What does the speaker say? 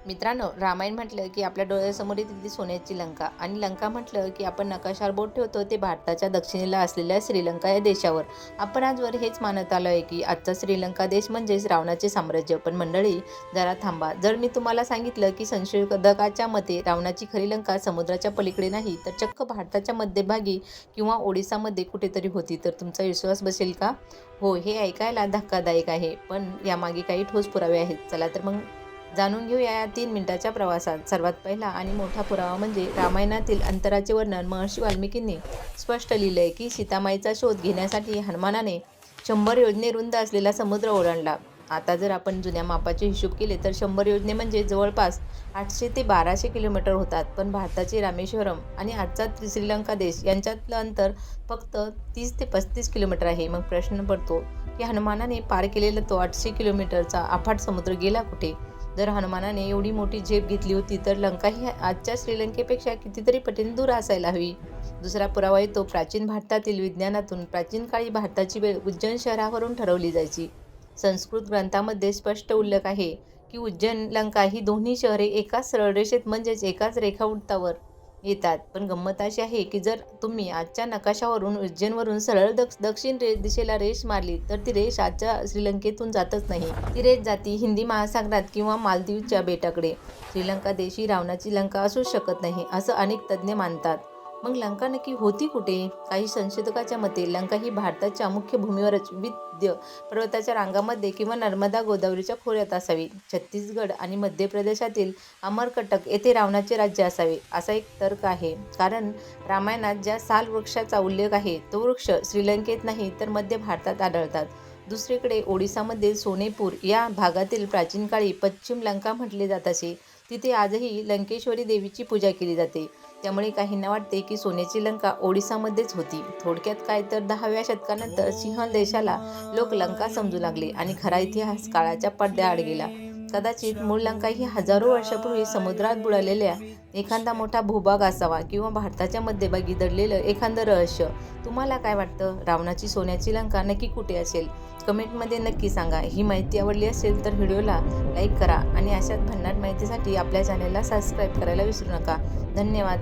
मित्रांनो, रामायण म्हटलं की आपल्या डोळ्यासमोर येते ती सोन्याची लंका आणि लंका म्हटलं की आपण नकाशावर बोट ठेवतो ते भारताच्या दक्षिणेला असलेल्या श्रीलंका या देशावर. आपण आजवर हेच मानत आलो आहे की आजचा श्रीलंका देश म्हणजेच रावणाचे साम्राज्य. पण मंडळी, जरा थांबा. जर मी तुम्हाला सांगितलं की संशोधकाच्या मते रावणाची खरी लंका समुद्राच्या पलीकडे नाही तर चक्क भारताच्या मध्यभागी किंवा ओडिसामध्ये कुठेतरी होती, तर तुमचा विश्वास बसेल का? हो, हे ऐकायला धक्कादायक आहे, पण यामागे काही ठोस पुरावे आहेत. चला तर मग जाणून घेऊया या 3 मिनिटाच्या प्रवासात. सर्वात पहिला आणि मोठा पुरावा म्हणजे रामायणातील अंतराचे वर्णन महर्षी वाल्मिकींनी स्पष्ट लिहिलंय की सीतामाईचा शोध घेण्यासाठी हनुमानाने 100 योजने रुंद असलेला समुद्र ओलांडला. आता जर आपण जुन्या मापाचे हिशोब केले तर 100 योजने म्हणजे जवळपास 800 ते 1200 किलोमीटर होतात. पण भारताचे रामेश्वरम आणि आजचा श्रीलंका देश यांच्यातलं अंतर फक्त 30 ते 35 किलोमीटर आहे. मग प्रश्न पडतो की हनुमानाने पार केलेला तो 800 किलोमीटरचा अफाट समुद्र गेला कुठे? जर हनुमानाने एवढी मोठी झेप घेतली होती तर लंका ही आजच्या श्रीलंकेपेक्षा कितीतरी पटीने दूर असायला हवी. दुसरा पुरावा येतो प्राचीन भारतातील विज्ञानातून. प्राचीन काळी भारताची वेळ उज्जैन शहरावरून ठरवली जायची. संस्कृत ग्रंथामध्ये स्पष्ट उल्लेख आहे की उज्जैन लंका ही दोन्ही शहरे एकाच सरळ रेषेत म्हणजेच एकाच रेखावृत्तावर येतात. पण गंमत अशी आहे की जर तुम्ही आजच्या नकाशावरून उज्जैनवरून सरळ दक्षिण दिशेला रेष मारली तर ती रेष आजच्या श्रीलंकेतून जातच नाही. ती रेष जाती हिंदी महासागरात किंवा मालदीवच्या बेटाकडे. श्रीलंका देश ही रावणाची लंका असूच शकत नाही असं अनेक तज्ज्ञ मानतात. मग लंका नक्की होती कुठे? काही संशोधकाच्या मते लंका ही भारताच्या मुख्य भूमीवरच विंध्य पर्वताच्या रांगांमध्ये किंवा नर्मदा गोदावरीच्या खोऱ्यात असावी. छत्तीसगड आणि मध्य प्रदेशातील अमरकटक येथे रावणाचे राज्य असावे असा एक तर्क आहे. कारण रामायणात ज्या साल वृक्षाचा उल्लेख आहे तो वृक्ष श्रीलंकेत नाही तर मध्य भारतात आढळतात. दुसरीकडे ओडिसामधील सोनेपूर या भागातील प्राचीन काळी पश्चिम लंका म्हटले जात असे. तिथे आजही लंकेश्वरी देवीची पूजा केली जाते. त्यामुळे काहींना वाटते की सोन्याची लंका ओडिसामध्येच होती. थोडक्यात काय तर 10व्या शतकानंतर सिंहल देशाला लोक लंका समजू लागले आणि खरा इतिहास काळाच्या पडद्याआड गेला. कदाचित मूळ लंका ही हजारो वर्षापूर्वी समुद्रात बुडालेल्या एखादा मोठा भूभाग असावा किंवा भारताच्या मध्यभागी दडलेलं एखादं रहस्य. तुम्हाला काय वाटतं? रावणाची सोन्याची लंका नक्की कुठे असेल? कमेंटमध्ये नक्की सांगा. ही माहिती आवडली असेल तर व्हिडिओला लाईक करा आणि अशाच भन्नाट माहितीसाठी आपल्या चॅनलला सबस्क्राईब करायला विसरू नका. धन्यवाद.